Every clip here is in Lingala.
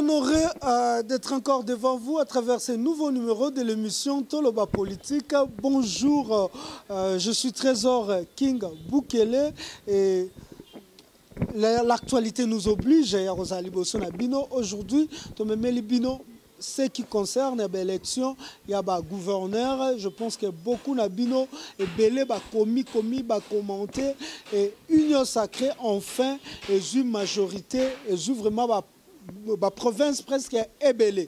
honoré d'être encore devant vous à travers ce nouveau numéro de l'émission Toloba Politique. Bonjour, je suis Trésor King Bukele et l'actualité nous oblige. Aujourd'hui, ce qui concerne l'élection, il y a un gouverneur. Je pense que beaucoup de et belé commis commenté et union sacrée enfin et une majorité et vraiment la province presque est belé.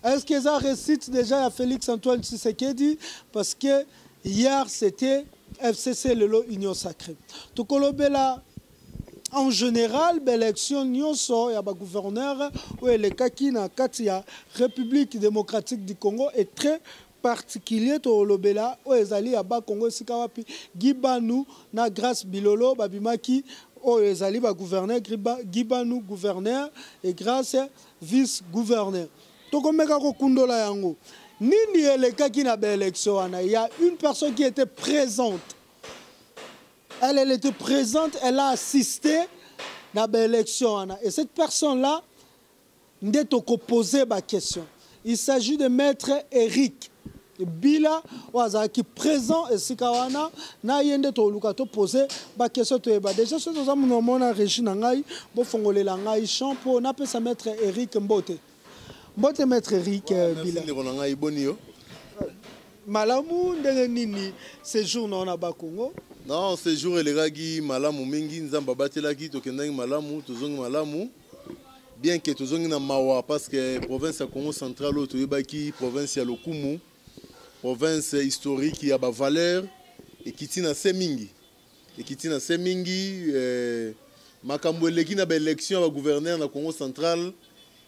Est-ce que ça récite déjà à Félix Antoine Tshisekedi parce que hier c'était FCC Lelo Union sacrée. Tokolobela en général, l'élection il y a un gouverneur ou le kaki na katia République démocratique du Congo est très particulier to lobela o ezali ya ba Congo sikawapi Gibanu na grâce Bilolo babimaki o ezali ba gouverneur Gibanu gouverneur et grâce vice gouverneur. Tokomeka ko kundola yango. Nini le kaki na élection il y a une personne qui était présente. Elle était présente, elle a assisté à l'élection. Et cette personne-là, n'est posé ma question. Il s'agit de maître Eric Bila, qui est présent et si kawana, na yende to lukato posé ma question. Déjà, ce que nous avons na régie nangai, bo fongole langai champo, na pesa maître Eric Mbote. Mbote maître Eric Bila. Malamu ndenge nini séjour na Bakongo. Non, ce jour les gars malamu mingi nzamba batelaki tokendaki malamu tozongi malamu bien que tozongi na mawa parce que province ya Congo central o toyebaki province ya Lokumu province historique ya ba valeur ekiti na semingi makambo eleki na ba élection ya ba gouverneur na Congo central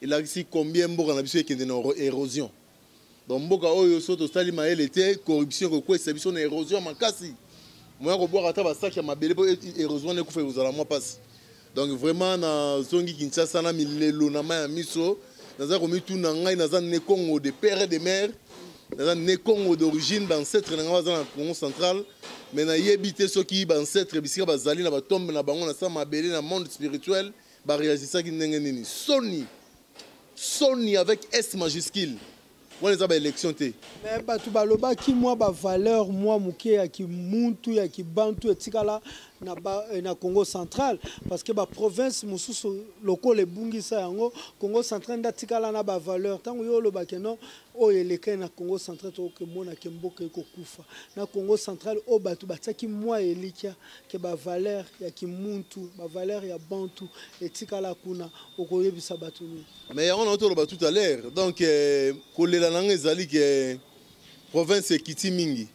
il a ici combien mboka na biso ekende na érosion donc mboka oyo soto stali mael était corruption ko kwesa biso na érosion makasi. Moi, je bois à sac à ma belle et rejoindre les coups aux moi passe. Donc vraiment, na zongi Kinshasa na milelo na ma miso, na komi tout na ngai na zan Nekongo de père et de mère, na zan Nekongo d'origine d'ancêtre na ngwa Congo central, mais na yebité ceux qui ancêtre bisika bazali na ba tombe na bango na sa ma belle na monde spirituel, ba réagissa ki ndenge nini. Sony avec S majuscule. On les a ba élection té. Mais batu baloba ki moi ba valeur moi muke ya ki muntu ya ki bantu etikala na Congo central parce que ba province mususu loko le bungisa yango Congo central ndatikala na ba valeur tango yo loba ke non o eleke na Congo central to ke mona ke mboka ko kufa na Congo central o batu bataki moi elikia ke ba valeur ya ki muntu ba valeur ya bantu etikala kuna okoyebisa batu ni. Mais on a entendu tout à l'heure donc kolela nanga ezali ke province ekiti mingi.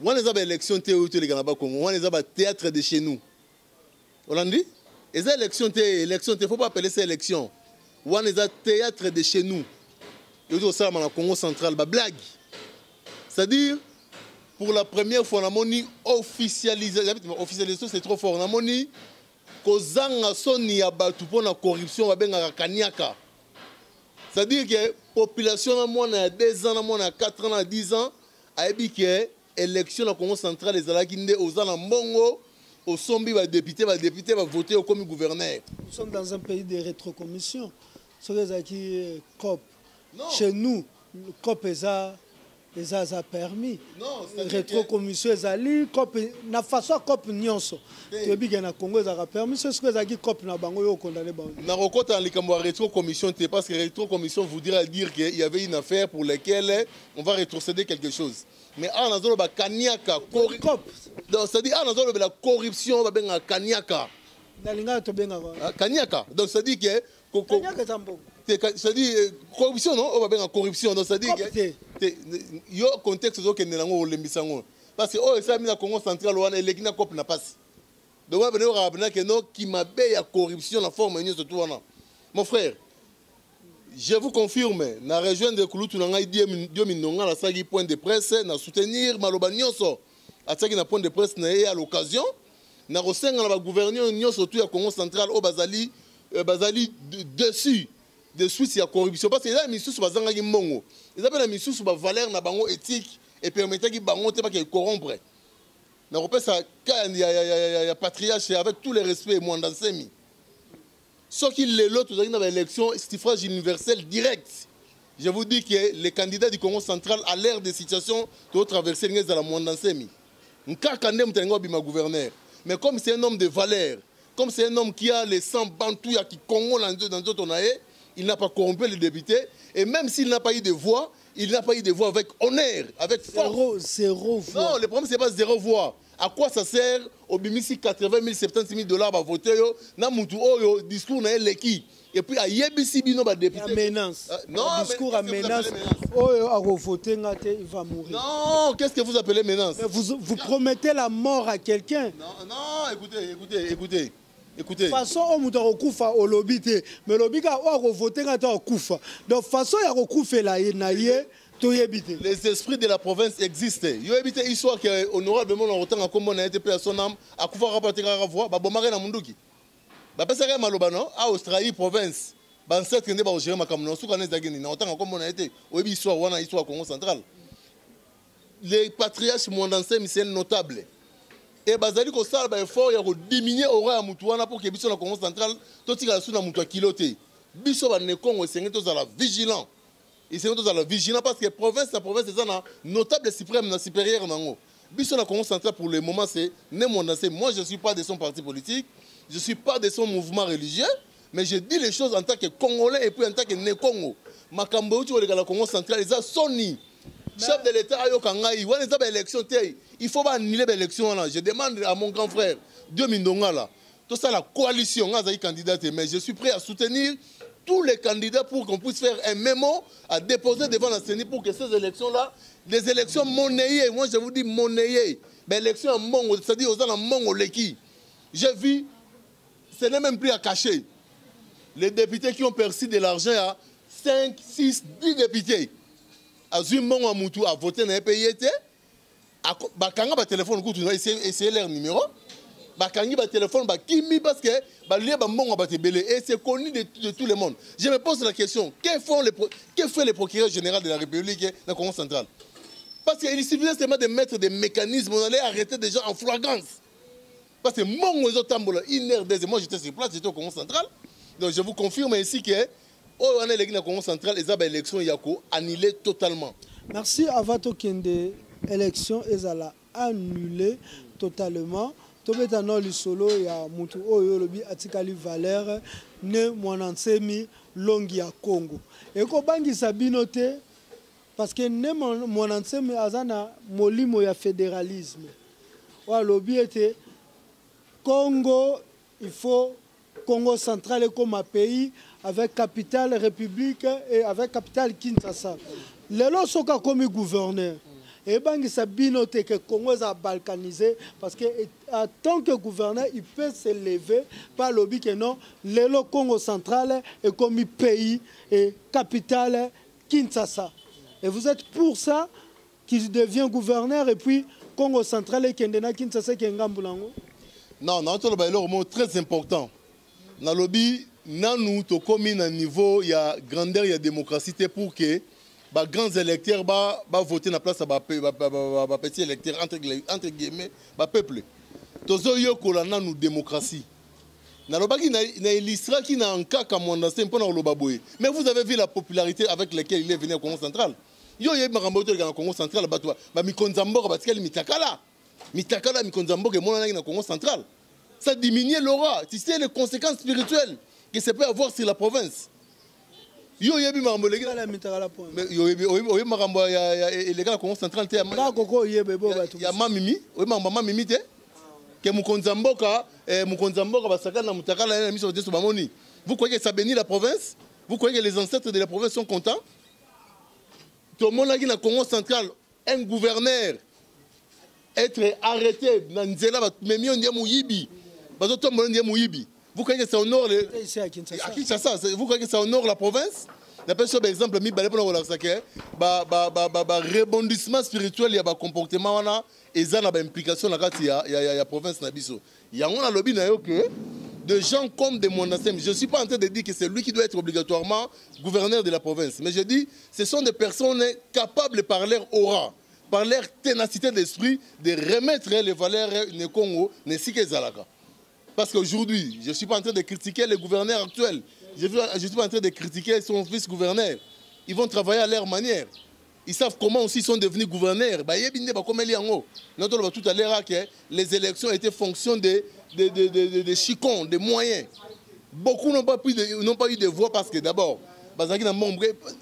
On les a élection théâtre les Ganaba Congo, on les a théâtre de chez nous. On l'a dit? Les élections il faut pas appeler ça élection. On les a théâtre de chez nous. Et tout ça dans le Congo central, bah blague. C'est-à-dire pour la première fois on a moni officialisation c'est trop fort. On a moni kozanga soni ya batu pour la corruption va benga kaniaka. C'est-à-dire que population à moi na 2 ans, à moi na 4 ans, à 10 ans, a dit que élection dans le Congo central, les Alakinde, aux Alambongo, aux Sombi, les députés vont voter au comme gouverneur. Nous sommes dans un pays de rétrocommission. Ce qui COP. Chez nous, le COP a permis. Non, rétrocommission ezali COP na façon COP nyonso. Tu bi na Congo a permis ce que qui COP na bango yo condamné bango. Na rekota likambo rétrocommission parce que rétrocommission voudrait dire qu'il y avait une affaire pour laquelle on va rétrocéder quelque chose. Mais en azolo ba kaniaka COP. Donc c'est-à-dire en azolo la corruption va benga kaniaka. Dalinga to benga kaniaka. Donc ça dit que kaniaka tambo. C'est-à-dire corruption non, on va benga corruption donc ça dit que yo contexte zo kende nango olembisango. Parce que oh ça mi na Congo central wana eleki na COP na passe. Donc on va venir rappeler que non qui m'a payé la corruption la forme union surtout wana. Mon frère, je vous confirme, na région de Kulutu na ngai dio minonga la sagi point de presse na soutenir Maloba nyonso. Ataki na point de presse na à l'occasion na rosenga na ba gouverneur nyonso surtout ya Congo central au bazali dessus de suite la corruption parce que là misusu bazanga ki mbongo. Ils appellent la misusu ba valeur na bango éthique et permettre ki bango te pas que corrompre. Na repère ça il y a patriarche avec tous les respects moi dans semi. Ce qui est l'autre dans l'élection, suffrage universel direct. Je vous dis que les candidats du Congo central, à l'ère des situations, doivent traverser la Mwandansemi. Gouverneur. Mais comme c'est un homme de valeur, comme c'est un homme qui a les 100 bantous qui Congo dans d'autres, il n'a pas corrompu les députés. Et même s'il n'a pas eu de voix, il n'a pas eu de voix avec honneur, avec force. Zéro voix. Non, le problème, ce n'est pas 0 voix. À quoi ça sert au Bimisi 80 000, 76 000 dollars à voter, le discours n'est l'équipe. Et puis à Yebisi Bino, député. La menace. Non, le discours à menace. À voter, il va mourir. Non, qu'est-ce que vous appelez menace? Vous promettez la mort à quelqu'un. Non, écoutez. De toute façon, on a recouvert au lobby, mais le lobby a voté au Koufa. De toute façon, il y a recouvert la Yenaye. Les esprits de la province existent. Il y a une histoire qui est honorablement en retard, comme on a été payé à son âme, à Koufa rapporter à la voix, bah bombarder na munduki. Bah parce que malobano à Australie province, bah cette qui n'est pas gérer ma caméra, sous connaît d'agini, na autant comme on a été. Oui, histoire wana histoire Congo central. Les patriarches mondansais, c'est notable. Et bazali ko sala ba effort ya ko diminuer aura ya mutu wana pour que biso na Congo central, to tika la sous na mutu a kiloté. Biso ba ne Congo c'est to za la vigilant. Ils sont tous à la vigilance parce que la province est un notable suprême, supérieur. Biso na Congo central pour le moment, c'est Némondansé. Moi, je ne suis pas de son parti politique, je ne suis pas de son mouvement religieux, mais je dis les choses en tant que Congolais et puis en tant que Né-Congo. Makambo, tu vois, le Congo central, ils ont Sony. Chef de l'État, il faut annuler l'élection. Je demande à mon grand frère, Dieu Mindonga, là, tout ça, la coalition, candidat, mais je suis prêt à soutenir tous les candidats pour qu'on puisse faire un mémo à déposer devant la CENI pour que ces élections-là, des élections monnayées, moi je vous dis monnayées, mais élections en mongo, c'est-à-dire aux gens en mongo leki. J'ai vu, ce n'est même plus à cacher. Les députés qui ont perçu de l'argent à 5, 6, 10 députés, à Zummongo à Moutou, à voter dans les pays, quand on a téléphone, essayer leur numéro. Bakangi ba téléphone ba kimi parce que ba lié ba mbongo ba tebele et c'est connu de tout le monde. Je me pose la question, que fait le procureur général de la République dans le Congo central? Parce qu'il suffisait seulement de mettre des mécanismes, on allait arrêter des gens en flagrance. Parce que mon réseau tambola, moi j'étais sur place, j'étais au Congo central. Donc je vous confirme ici que on est dans le Congo central et ça ba élection yako annulé totalement. Merci Avato Kende, élection ezala annulé totalement. Tobeta no lisolo ya mutu oyo lobi atikali valeur ne Mwandansemi longi ya Congo. Eko bangi sabino te parce que ne Mwandansemi azana molimo ya fédéralisme. Wa lobi était Congo, il faut Congo central comme un pays avec capitale République et avec capitale Kinshasa. Lelo soka comme gouverneur. Et bangi sabino te que Congo est balkanisé parce que en tant que gouverneur il peut se lever par lobby que non le Congo central est comme un pays et capitale Kinshasa. Et vous êtes pour ça qu'il devient gouverneur et puis Congo central et Kendena Kinshasa qui est ngambulango? Non, non, c'est un mot très important. Dans le lobby, nous sommes comme un niveau, il y a grandeur, il y a démocratie pour que les grands électeurs voter dans la place de petits électeurs, entre guillemets, le peuple. Nous avons une démocratie. Nous avons une histoire qui n'a un cas comme Mwandansemi pour le Baboye. Mais vous avez vu la popularité avec laquelle il est venu au Congo central. Il y a un Congo central, Mikonzambora, parce qu'il y a Mitakala, Mikonzambora, et mon Congo central. Ça diminue l'aura. Tu sais les conséquences spirituelles que ça peut avoir sur la province. Yo yebi marambo legi na mitakala point. Oyi marambo ya les gars Congo central te ya mamimi, oyi marambo mamimi te. Que Mukonzamboka basaka na mutakala na miso de bamoni. Vous croyez que ça bénit la province? Vous croyez que les ancêtres de la province sont contents? Tout le monde a dit dans le Congo central, un gouverneur être arrêté dans Nzela, mais on dit Mouyibi. Parce que tout le monde dit Mouyibi. Vous croyez que ça honore vous croyez que ça honore la province? D'après par exemple, rebondissement spirituel, il y a un comportement et ça a une implication dans la province. Il y a un lobby de gens comme des Mwandansemi. Je ne suis pas en train de dire que c'est lui qui doit être obligatoirement gouverneur de la province. Mais je dis, ce sont des personnes capables par leur aura, par leur ténacité d'esprit, de remettre les valeurs du Congo, ainsi que Zalaka. Parce qu'aujourd'hui, je ne suis pas en train de critiquer le gouverneur actuel. Je ne suis pas en train de critiquer son vice-gouverneur. Ils vont travailler à leur manière. Ils savent comment aussi ils sont devenus gouverneurs. Tout à l'heure, les élections étaient fonction de chicons, de moyens. Beaucoup n'ont pas eu de voix parce que d'abord,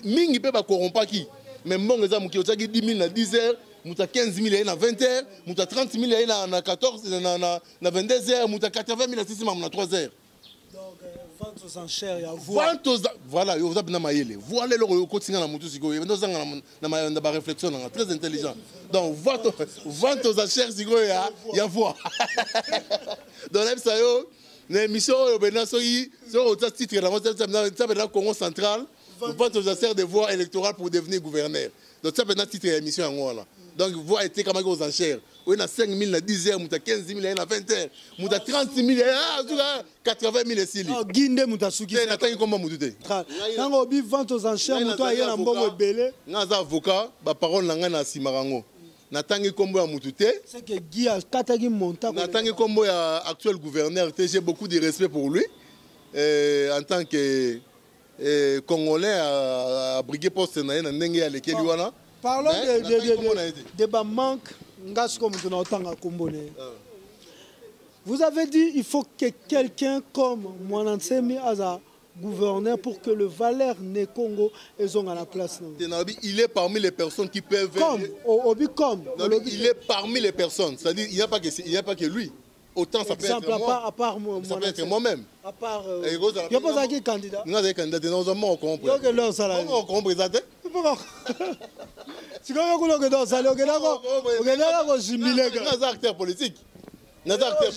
Mingi peut pas corrompre qui. Mais bon, les gens qui ont 10 000 à 10 heures, 15 000 à 20 heures, 30 000 à 14, à 22 heures, 80 000 à 6 000 à 3 heures. Donc, vente aux enchères, il y a voix. Voilà, il y a des voilà le quotidien dans la réflexion, très intelligent. Donc, vente aux enchères, il y a voix. Donc, ça y est. L'émission est titre dans le Congo central, vente aux enchères de voix électorales pour devenir gouverneur. Donc ça peut titre l'émission en là. Donc voix était comme aux enchères. On a 5 000 à 10 heures, 15 000 à 20 heures, 30 000 à 80 000 ici. Guinde Moutasuki. C'est n'attend comment Moutouté. Quand on dit vente aux enchères, Moutou a un bon belé. Naza avocat, ba parole nangana simarango. Natangi kombo ya Moutouté. C'est que Guy a katagi monta. Natangi kombo ya actuel gouverneur, j'ai beaucoup de respect pour lui. En tant que Congolais à briguer poste na ndenge ya lekeli wana. Parlons de manque. Vous avez dit il faut que quelqu'un comme Mwanansemi Aza gouverneur pour que le Valère né Congo ait à la place. Il est parmi les personnes qui peuvent. Il est parmi les personnes. C'est-à-dire il n'y a pas que lui. Autant ça peut être moi. À part moi. Ça peut être moi-même. À part. Il n'y a pas de candidat. Nous avons candidat. Nous avons compris. On comprend ça. Si vous avez un acteur politique. Nous acteur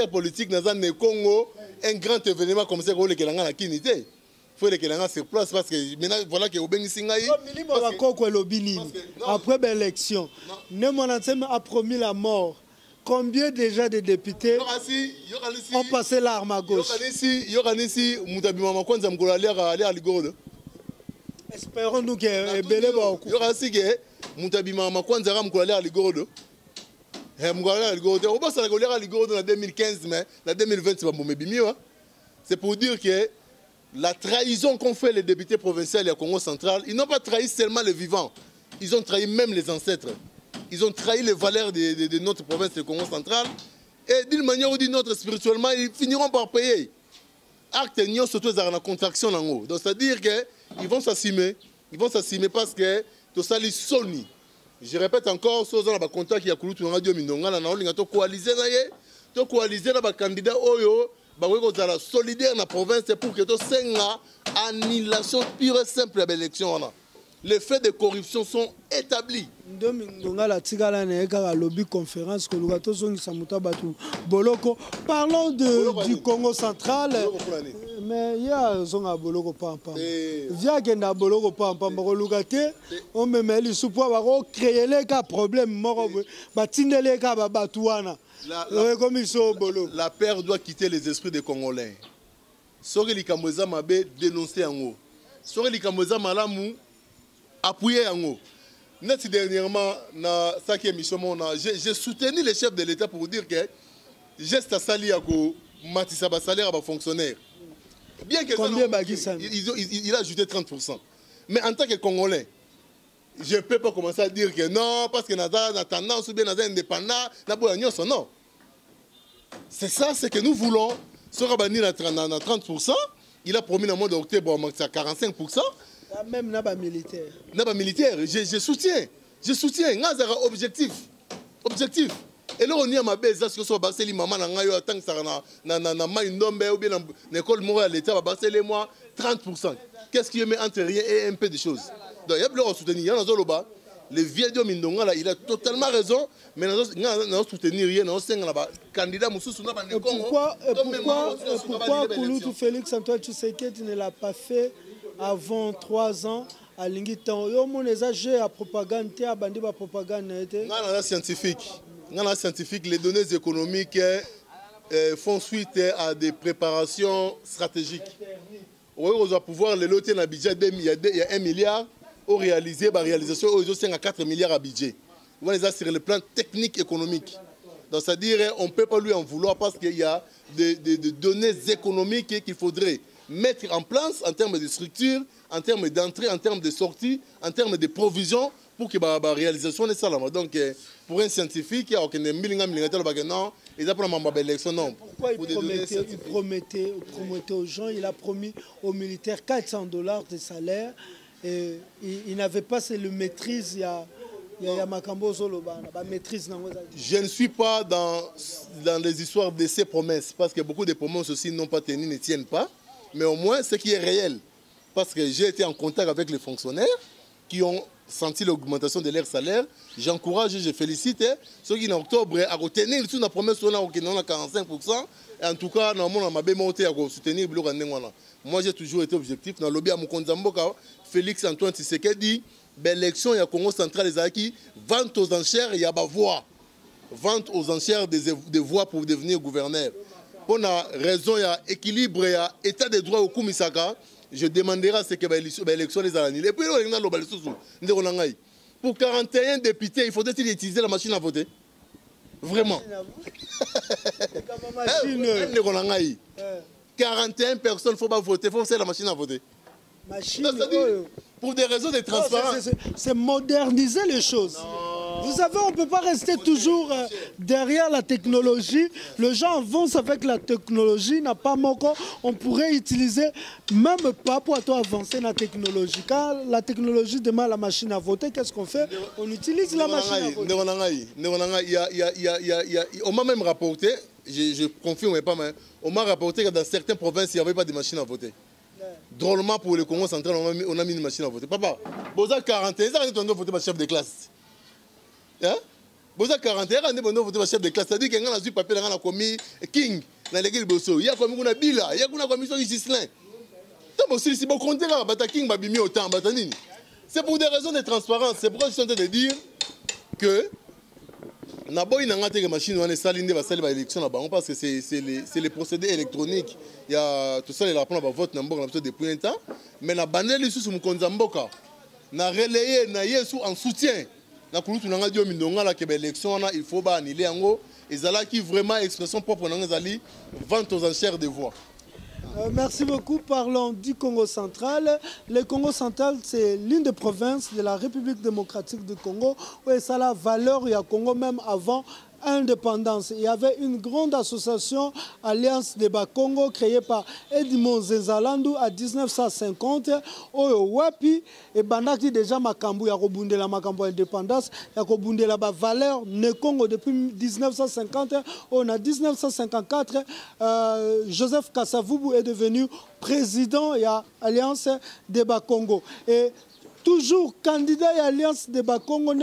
politique, nous avons Congo, un grand événement comme ça, il faut que les gens se place parce que maintenant, voilà que après l'élection, Mwanansemi a promis la mort. Combien déjà de députés ont passé l'arme à gauche? Espérons-nous que Belé va au coup. C'est pour dire que la trahison qu'ont fait les députés provinciaux et Congo central, ils n'ont pas trahi seulement les vivants, ils ont trahi même les ancêtres. Ils ont trahi les valeurs de notre province de Congo central. Et d'une manière ou d'une autre, spirituellement, ils finiront par payer. Acte n'y a surtout la contraction en haut. Donc c'est-à-dire qu'ils vont s'assumer. Ils vont s'assumer parce que tout ça, ils sont. Je répète encore, si vous avez un contact qui a couru sur Radio Mindonga, on a coalisé avec candidat Oyo, on a solidaire dans la province pour que tout ça annulation pure et simple de l'élection. Les faits de corruption sont établis. Parlons du Congo central. Mais il y a un Boloko Pampa. Via Genda Boloko Pampa, on me met les sous pour créer les cas problèmes. La paix doit quitter les esprits des Congolais. Sori Likamoza Mabe dénoncer en haut. Sori Likamoza Malamu appuyer en haut. Net dernièrement, dans cette émission, j'ai soutenu les chefs de l'État pour dire que geste à sali à Matissa salaire à fonctionnaire. Bien que il a ajouté 30%. Mais en tant que Congolais, je ne peux pas commencer à dire que non, parce que nous avons tendance ou bien nous sommes indépendants, non. C'est ça, c'est que nous voulons. Sur Rabani, à 30%, il a promis dans le mois d'octobre à 45%. Même Naba militaire. Naba militaire, je soutiens. Je soutiens. Objectif. Objectif. Et là, on y a ma baisse, parce que soit Barceli, maman, tant que ça n'a pas une nombre, ou bien l'école morale, l'État va Barceli, moi, 30%. Qu'est-ce qui met entre rien et un peu de choses? Donc, il y a plus de soutenir. Il y a un le vieux Dieu Mindonga, là, il a totalement raison, mais nous avons soutenir rien, nous avons un candidat Moussou Souna. Pourquoi Kouloutou Félix Antoine Tshisekedi ne l'a pas fait avant 3 ans à Lingitan? Il y a une propagande, il y a une propagande. Scientifique, les données économiques font suite à des préparations stratégiques. On va pouvoir les loter dans le budget, il y a 1 milliard. Réalisation, ils ont 4 milliards à budget. On les a sur le plan technique économique. Donc, c'est-à-dire, on ne peut pas lui en vouloir parce qu'il y a des données économiques qu'il faudrait mettre en place en termes de structure, en termes d'entrée, en termes de sortie, en termes de provision pour que la réalisation soit ça. Donc, pour un scientifique, il y a aucun non, il n'a pas l'élection, non. Pourquoi il promettait aux gens, il a promis aux militaires $400 de salaire et il n'avait pas le maîtrise. Je ne suis pas dans les histoires de ces promesses, parce que beaucoup de promesses aussi n'ont pas tenu, ne tiennent pas, mais au moins ce qui est réel. Parce que j'ai été en contact avec les fonctionnaires qui ont senti l'augmentation de leur salaire. J'encourage et je félicite ceux qui en octobre à retenir toute la promesse on a 45%. Et en tout cas, on a monté à soutenir. Moi, j'ai toujours été objectif. Dans le lobby à Moukonzamboka, Félix Antoine Tshisekedi, l'élection, il y a Congo central, les acquis, vente aux enchères, il y a ma voix. Vente aux enchères des voix pour devenir gouverneur. Pour la raison, il y a équilibre, il y a état de droit au Koumisaka. Je demanderai à ce que l'élection les annulée. Et puis, pour 41 députés, il faudrait-il utiliser la machine à voter? Vraiment. 41 personnes, il ne faut pas voter, il faut faire la machine à voter. Pour des raisons de transparence. C'est moderniser les choses. Non. Vous savez, on ne peut pas rester toujours derrière la technologie. Les gens avancent avec la technologie, n'a pas manqué. On pourrait utiliser, même pas pour avancer la technologie. Quand la technologie demande la machine à voter, qu'est-ce qu'on fait? On utilise la machine à voter. On m'a même rapporté, je confirme pas, mais on m'a rapporté que dans certaines provinces, il n'y avait pas de machine à voter. Drôlement, pour le Congo central, on a mis une machine à voter. Papa, vous avez 41 ans, vous avez voté ma chef de classe. Vous avez 41 ans, vous avez voté ma chef de classe. C'est-à-dire qu'il y a un papier, il y a commis King, dans l'église Bosso. Il y a commis Bila, il y a une commission Gislain. Si vous comptez là, King va bimir autant. C'est pour des raisons de transparence. C'est pourquoi je suis en train de dire que Naboy n'a pas de machine, on est salindé, va salir l'élection parce que c'est les procédés électroniques. Il y a tout ça, les rapports va vote depuis un temps. Mais la bandelle est sous Mkonzamboka. Na relayé, na yesu en soutien. Na kulutu nanga dio mindonga la kebe élection il faut ba annuler ango. Ezala qui vraiment expression propre nanga zali vente aux enchères de voix. Merci beaucoup. Parlons du Congo central. Le Congo central, c'est l'une des provinces de la République démocratique du Congo où ça a la valeur, il y a Congo même avant indépendance. Il y avait une grande association, Alliance des Bas-Congo, créée par Edmond Zenzalandu à 1950. Oyo wapi et bandaki déjà makambu ya kobundela makambu indépendance, ya kobundela ba valeur ne Congo depuis 1950. On a 1954, Joseph Kasavubu est devenu président de l'Alliance des Bas-Congo. Et toujours candidat à l'Alliance des Bas-Congo,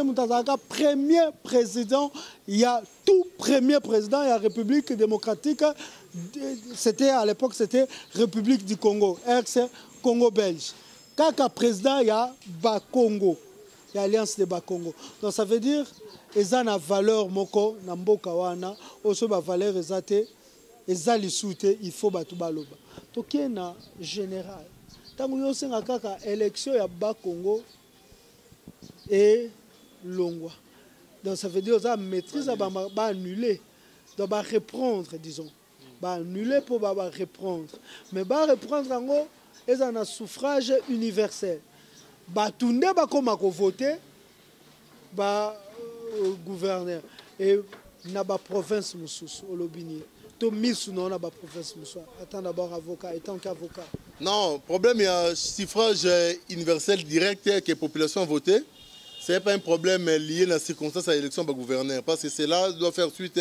premier président, il y a tout premier président de la République démocratique, c'était à l'époque, c'était République du Congo, ex-Congo belge. Kaka président, il y a Bas-Congo, il y a l'Alliance des Bas-Congo. Donc ça veut dire, ils ont une valeur, moko, namboka wana, aussi ba valeur, ils ont soute, il faut batu baloba. Donc il y a un général. Tant que vous avez élection à Bas-Congo et Longwa. Donc ça veut dire que la maîtrise va annuler. Donc va reprendre, disons. Va annuler pour reprendre. Mais va reprendre en gros, ils ont un suffrage universel. Va tourner comme voter, va gouverneur. Et il y a une province au Lobini. Tout mis sous nom la province. Attends d'abord avocat, étant qu'avocat. Non, le problème, il y a un suffrage universel direct que la population a voté. Ce n'est pas un problème lié à la circonstance à l'élection du gouverneur. Parce que cela doit faire suite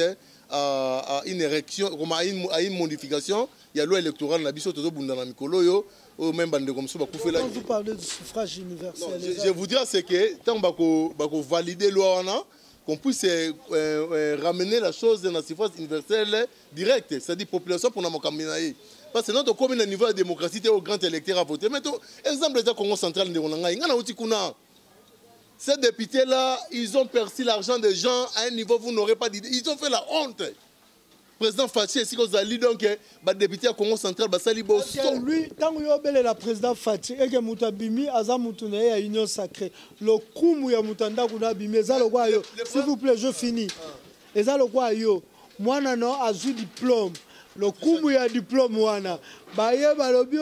à une érection, à une modification. Il y a la loi électorale, la biso todo bundana mikolo ou même bande comme ça. Quand vous parlez du suffrage universel, non, je vous dirais c'est que tant qu'on valider la loi, qu'on puisse ramener la chose dans la suffrage universel direct, c'est-à-dire population pour nous caminer. Parce que notre commune au niveau de la démocratie, au grand électeur à voter. Mais exemple, le Congo central, ces députés-là, ils ont perçu l'argent des gens à un niveau où vous n'aurez pas d'idée. Ils ont fait la honte. Président Fachi, si vous allez donc, le député à Congo central, lui, tant que vous avez le président Fachi, et que vous avez mis à la Union sacrée, le coup où vous avez mis, s'il vous plaît, je finis. eza lokwa yo mwana no azu diplôme le kumu ya diplôme wana baye balobi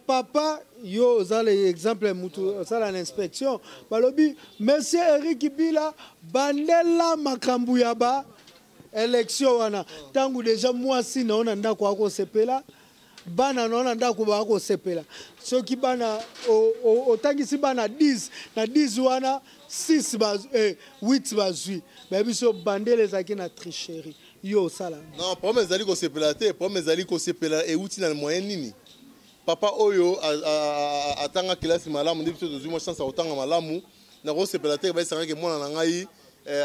papa yo za l'exemple mutu ça l'inspection balobi monsieur Eric Bila bandela makambu ya ba élection wana tangu déjà mwasi naona ndako ako sepela bana naona ndako ba ako sepela soki bana otangisi bana 10 na 10 wana 6 ba 8 bazui ba biso bandele zaki na tricherie yo sala non problème ezali ko sepela te problème ezali ko sepela e uti na moyen nini papa oyo atanga classe malamu ndi biso tozwi mo chance otanga malamu na ko sepela te ba sanga ke mona na ngai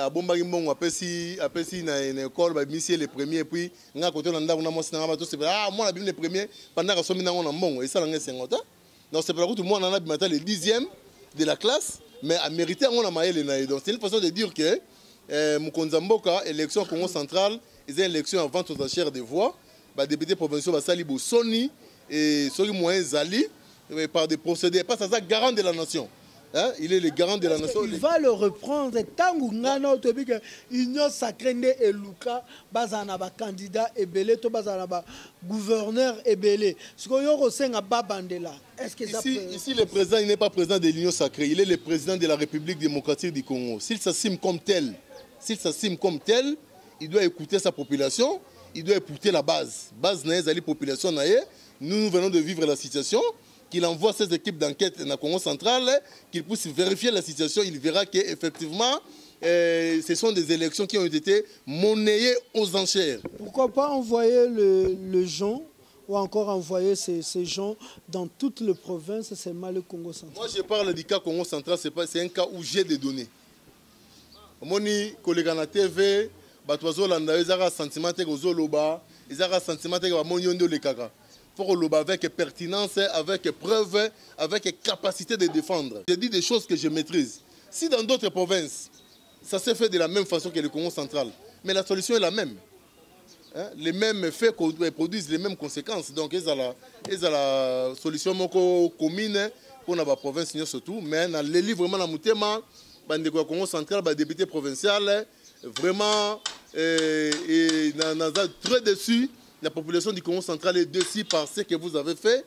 abombaki mbongo apesi na école ba bimisi le premier puis nga koto na ndako na mosi na ba to sepela mwana bimi le premier pendant ka somi nango na mbongo et ça nga 50 non sepela kutu mwana na bimata le 10e de la classe mais a mérité ngo na mayele na donc c'est une façon de dire que Mukonza Mboka élection Congo central ils ont élection avant aux enchères de voix ba député provinciaux ba sali bo soni et ceux qui moyens zali par des procédés pas ça garant de la nation. Hein? Il est le garant de la nation. Il va le reprendre. Tangu ngana otobika union sacrée et Luka bazana ba candidat ebele to bazana ba gouverneur ebele. Ce que yo rosenga babandela. Est-ce que ça ici le président il n'est pas président de l'union sacrée, il est le président de la République démocratique du Congo. S'il s'assume comme tel, il doit écouter sa population, il doit écouter la base. Base naïe ali population naïe. Nous venons de vivre la situation. Qu'il envoie ses équipes d'enquête dans le Congo central, qu'il puisse vérifier la situation, il verra qu'effectivement, ce sont des élections qui ont été monnayées aux enchères. Pourquoi pas envoyer le gens ou encore envoyer ces gens dans toutes les provinces, c'est mal le Congo central? Moi, je parle du cas Congo central, c'est un cas où j'ai des données. Moni, collègue na TV, Batoizo Landa, ils ont un sentiment que Zoloba, ils ont un sentiment que Monyondo le Kaka. Pour le avec pertinence, avec preuve, avec capacité de défendre. Je dis des choses que je maîtrise. Si dans d'autres provinces, ça s'est fait de la même façon que le Congo central, mais la solution est la même. Hein? Les mêmes faits produisent les mêmes conséquences. Donc, ils ont la solution commune pour la province surtout. Mais dans les livres, vraiment, dans le Congo central, le député provincial, vraiment, très déçu. La population du Congo central est déçue par ce que vous avez fait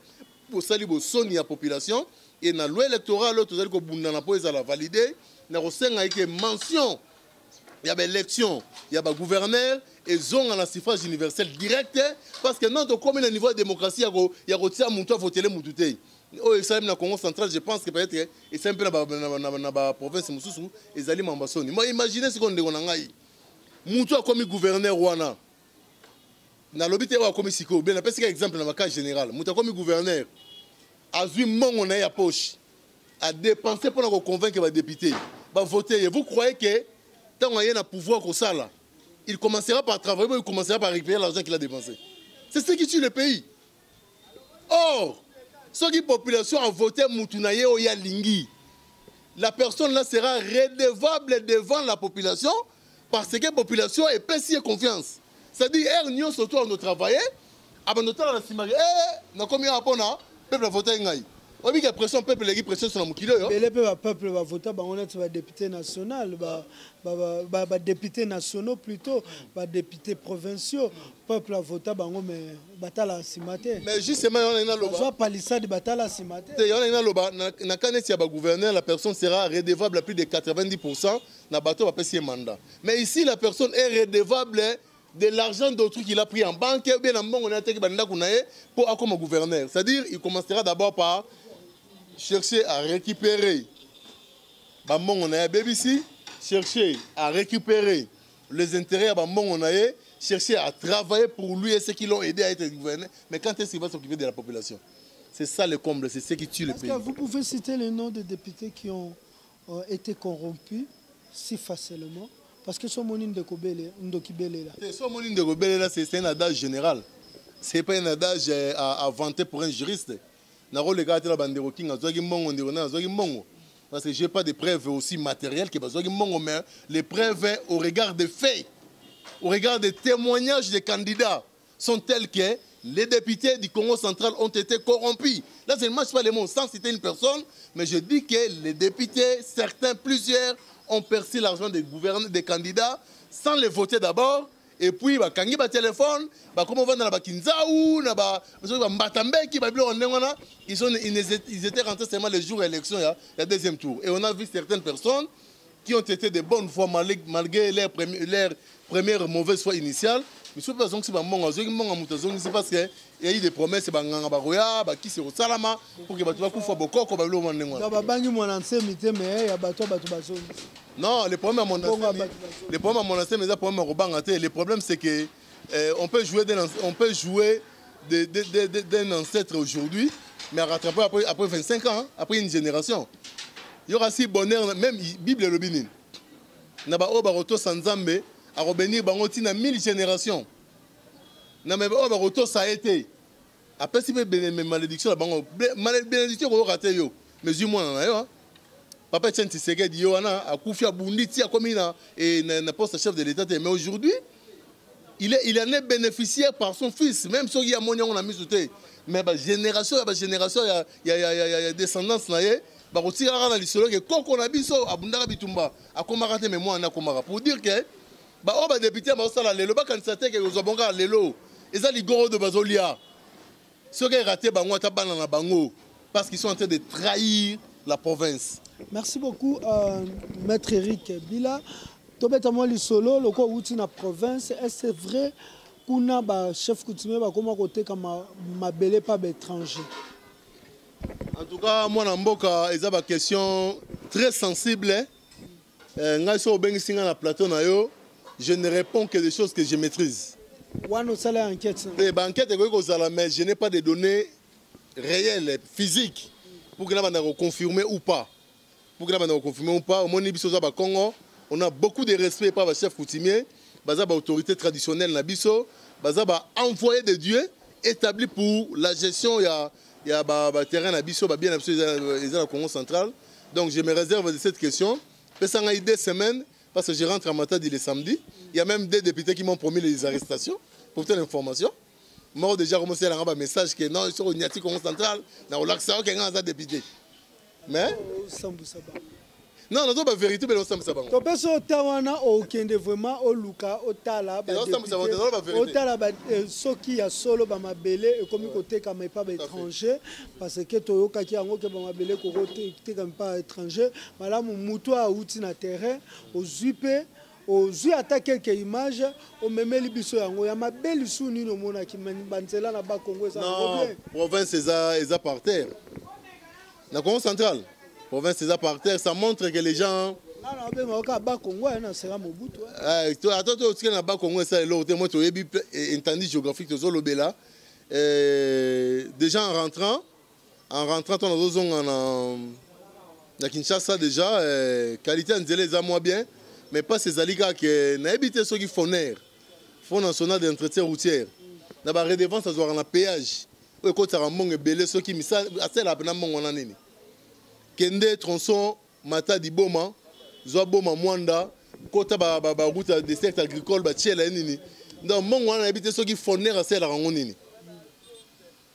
pour saluer la population. Et dans la loi électorale, vous allez valider. Dans la mention, il y a des élections, il y a des gouverneurs, et ils ont un suffrage universel direct. Parce que notre commune au niveau de la démocratie, il y a un voter le Moutouté. Dans le Congo central, je pense que peut-être c'est un peu dans la province de ils allaient m'ambassadeur. Moi, imaginez ce qu'on dit. Moutou a commis gouverneur Rwanda. Na lobité wa komi siko bien parce que exemple dans le cas général muta comme gouverneur a vu mon na ya poche a dépensé pour convaincre les députés va voter. Vous croyez que tant qu'il y a un pouvoir comme ça là, il commencera par travailler, il commencera par récupérer l'argent qu'il a dépensé. C'est ce qui tue le pays. Or, ceux qui population a voté Moutunaye ou Yalingi, la personne là sera redevable devant la population parce que la population est payée confiance. C'est-à-dire, nous surtout on travaille, avant notre temps, on a dit, nous avons un peuple à voter. On a dit que la pression, peuple, la pression sur le kilo. Mais le peuple va voter, on a des députés nationaux, des députés nationaux plutôt, des députés provinciaux. Le peuple va voter, mais bataille à Simate. Mais justement, on a une loi. Soit palissade, bataille à Simate. Il y a une loi. Dans le gouverneur, la personne sera redevable à plus de 90%. Na bateau va payer un mandat. Mais ici, la personne est redevable de l'argent d'autrui qu'il a pris en banque, bien en bon, on a été pour comme gouverneur. C'est-à-dire, il commencera d'abord par chercher à récupérer chercher à récupérer les intérêts à chercher à travailler pour lui et ceux qui l'ont aidé à être gouverneur. Mais quand est-ce qu'il va s'occuper de la population? C'est ça le comble, c'est ce qui tue le pays. Vous pouvez citer les noms des députés qui ont été corrompus si facilement? Parce que ce monine de Kobele, c'est un adage général. Ce n'est pas un adage à vanter pour un juriste. Parce que je n'ai pas de preuves aussi matérielles que mais les preuves au regard des faits, au regard des témoignages des candidats, sont telles que les députés du Congo central ont été corrompus. Là, je ne mange pas les mots sans citer une personne, mais je dis que les députés, certains, plusieurs, ont perçu l'argent des gouverneurs, des candidats sans les voter d'abord. Et puis, quand ils ont téléphone, comme on va dans la Kinzaou, ils étaient rentrés seulement les jours de l'élection, il y a deuxième tour. Et on a vu certaines personnes qui ont été de bonne foi malgré leur première mauvaise foi initiale. Mais ce n'est pas parce qu'il y a eu des promesses qui se salama pour que les gens soient beaucoup. Non, le problème à mon le problème c'est que on peut jouer d'un ancêtre aujourd'hui, mais à rattraper après 25 ans, après une génération. Il y aura si bonheur, même Bible le Binin. Naba Obaroto Sanzambe, à revenir Bangotina 1000 générations. Naba Obaroto ça a été. Après si mes malédictions, malédiction qu'on raté yo, mais du moins là, Papa Tchenti Seged Yohana a Koufia Bunditi a commis un poste chef de l'État, mais aujourd'hui, il en est bénéficiaire par son fils, même si il y a mon on a mis sous terre. Mais génération, il y a descendance bah aussi dans l'histoire que quand on a biso abundara bitumba akomara te mémoire na komara pour dire que bah on va député ba sala lelo ba candidaté que ozobonga lelo eza ligoro de bazolia ceux qui raté bango ta bana na bango parce qu'ils sont en train de trahir la province. Merci beaucoup maître Eric Bila. Tobeta moi lisolo loko uti na province, est-ce vrai kuna ba chef coutumier ba koma côté comme mabele pas étranger? En tout cas, moi, Namboka, il y a une question très sensible. Je ne réponds que des choses que je maîtrise. Enquête, mais je n'ai pas de données réelles, physiques, pour que nous confirmer ou pas. Pour que nous confirmer ou pas, au Congo, on a beaucoup de respect par le chef coutumier, l'autorité traditionnelle, envoyé de Dieu établi pour la gestion. Il y a un terrain à Bisso, bien au Congo central. Donc je me réserve de cette question. Ça a eu 2 semaines, parce que je rentre à Matadi le samedi. Il y a même 2 députés qui m'ont promis les arrestations, pour toute l'information. Moi, déjà, commencé à avoir un message que non, ils sont au Congo central, dans le un député. Mais. Non, non, c'est la vérité, mais c'est pas bon. Tu peux se vraiment au Luka, au Tala, au Tala, ce qui a solo Bamabele, et comme côté comme pas étranger, parce que Toyoka qui a un peu Bamabele, côté comme pas étranger, voilà, mon mouton a outil na terrain, aux UP, aux U attaque quelques images, au même libiso, il y a ma belle souni no mona qui m'a banzela na bas Congo, ça non, province est à par terre. La Congo centrale. Province c'est par terre, ça montre que les gens. Déjà en rentrant, on a Kinshasa déjà, qualité en zélé est moins bien, mais pas ces alligas qui n'habitent ceux qui font l'air, Fonds national d'entretien routier. On a redevance à voir un péage. Quand ça remonte belé ceux qui misent assez la peine mon année. Kende tronçon Matadi Boma, Zoa Boma Mwanda, Kota ba route de secteur agricole ba tchela nini. Donc mon wana habite ceux qui font l'air assez la rangonini.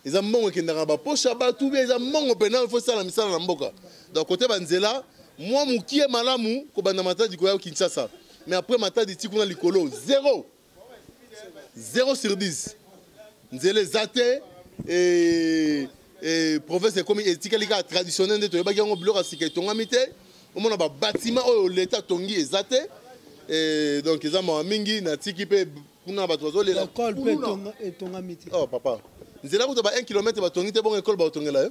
Ils ont mon qui n'a pas poche ba tout bien ils ont mon penal faut ça la misala na mboka. Donc côté banzela, moi mukie malamu ko banda Matadi ko ya Kinshasa. Mais après Matadi tikuna likolo 0. 0 sur 10. Nzele zate et province comme étiquetika traditionnel de toyeba yango bloc asika tongami te on a bâtiment au l'état tongi ezate et donc ils ont mingi na tiki pe kuna ba tozo lela école pe tongami te oh papa nzela ko ba 1 km ba tongi te bon école ba tongela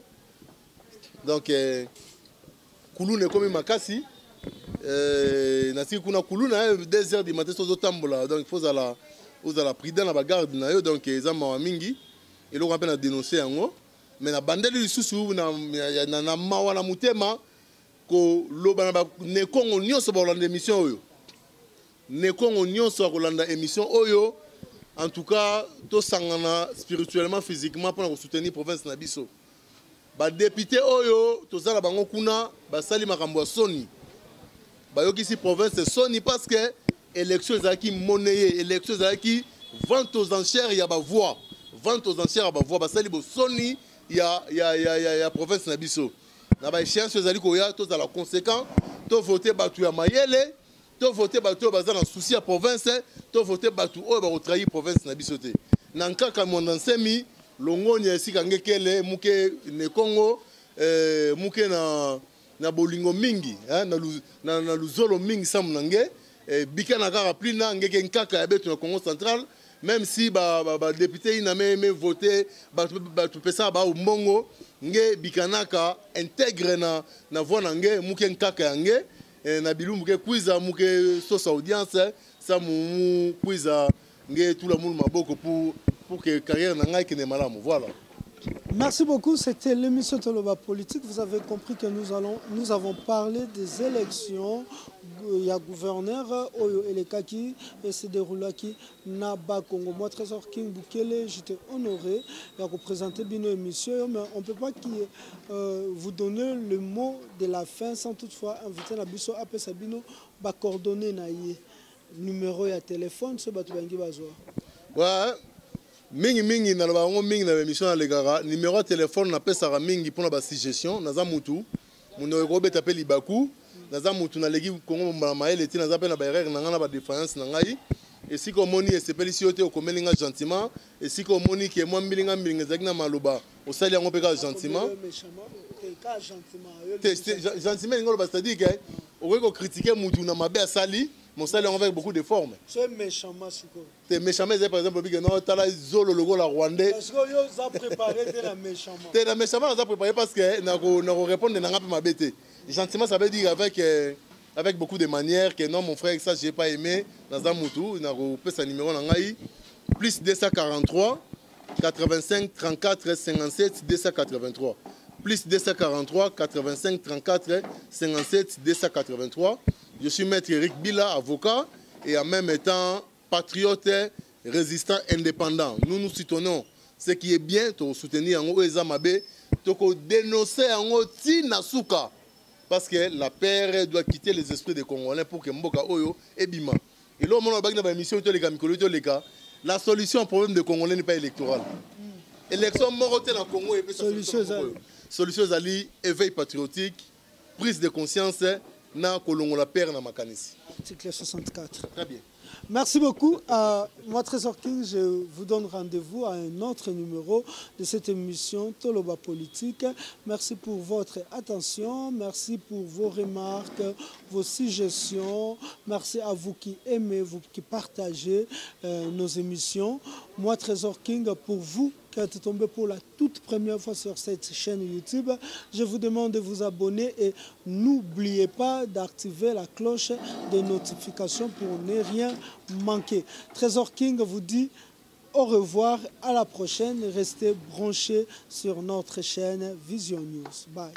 donc kulune comme makasi na tiki kuna kuluna 2 heures du matin tozo tambola donc il faut la prudent na ba garde na yo donc ils ont mingi et le rappel a dénoncé yango. Mais la bandelle du sous na mawa na mutema ko loba na ne kongo nyonso ba landa émission oyo ne kongo nyonso ko landa émission oyo en tout cas to sangana spirituellement physiquement pour soutenir province na biso ba député oyo to zala bango kuna ba sali makambo soni ba yokisi province soni parce que élection ezaki monnayé élection ezaki vente aux enchères ya ba voix vente aux enchères ya ba voix ba sali bo soni il y a province Nabiso. Na ba échéance ezali ko ya to za la conséquent to voter batu ya mayele to voter bato baza na souci ya province, to voter bato oyo ba trahir province na biso te. Na kaka mondansemi longoni esika ngekele muke ne Congo muke na bolingo mingi na luzolo mingi samunange bika na kaka plina ngeke nkaka ya betu na Congo central. Même si ba député ina me voter ba pesa ba umbongo nge bikanaka intègre na voix nange muke nkaka yange na bilu muke kwiza muke sosa audience ça mu kwiza nge tout le monde maboko pour que carrière na ngai kene malamu. Voilà. Merci beaucoup, c'était l'émission Toloba Politique. Vous avez compris que nous avons parlé des élections. Il y a gouverneur, Oyo Elekaki, et c'est déroulé qui n'a pas Congo. Moi, Trésor King Bukele, j'étais honoré de représenter bien émission, mais on ne peut pas vous donner le mot de la fin sans toutefois inviter la biso après Sabino, coordonner naïe numéro et téléphone, ce bateau bangi bazwa. Ouais. Mingi na ba mingi na émission na legara numéro de téléphone na pesa mingi pour la suggestion naza mutu muno ko beta pe libaku naza mutu na legi Congo maele ti naza pe na ba erreur na ngana ba défense na ngai et si ko moni espeli si ote ko melinga gentiment et si ko moni ke moi mbilinga zaki na maloba o sali yango pe ka gentiment gentiment ngolo ba c'est-à-dire que o ko critiquer mutu na mabe asali. Mon salaire avec beaucoup de formes. C'est méchant, Masiko. C'est méchant, mais par exemple, non, tu as la zolo logo la Rwandais. Parce que vous avez préparé, tu es méchant. Tu es méchant, on a préparé parce que nous répondons à ma bête. Gentiment, ça veut dire avec beaucoup de manières que non, mon frère, ça, je n'ai pas aimé. Dans un moutou, il a repris sa numéro en Aïe. Plus 243 85 34 57 283. Plus 243 85 34 57 283. Je suis maître Eric Bila, avocat et en même temps patriote, résistant, indépendant. Nous nous soutenons ce qui est bien, de soutenir en Oezamabe, de dénoncer en Oti Nasuka. Parce que la paix doit quitter les esprits des Congolais pour que Mboka Oyo et Bima. Et là, on a une émission, la solution au problème des Congolais n'est pas électorale. Élection morotée dans le Congo et solution Zali, éveil patriotique, prise de conscience. Na kolongo la père na makanisi. Article 64. Très bien. Merci beaucoup. Moi, Trésor King, je vous donne rendez-vous à un autre numéro de cette émission Toloba Politique. Merci pour votre attention. Merci pour vos remarques, vos suggestions. Merci à vous qui aimez, vous qui partagez nos émissions. Moi, Trésor King, pour vous qui êtes tombé pour la toute première fois sur cette chaîne YouTube, je vous demande de vous abonner et n'oubliez pas d'activer la cloche de notification pour ne rien manquer. Trésor King vous dit au revoir, à la prochaine. Restez branchés sur notre chaîne Vision News. Bye.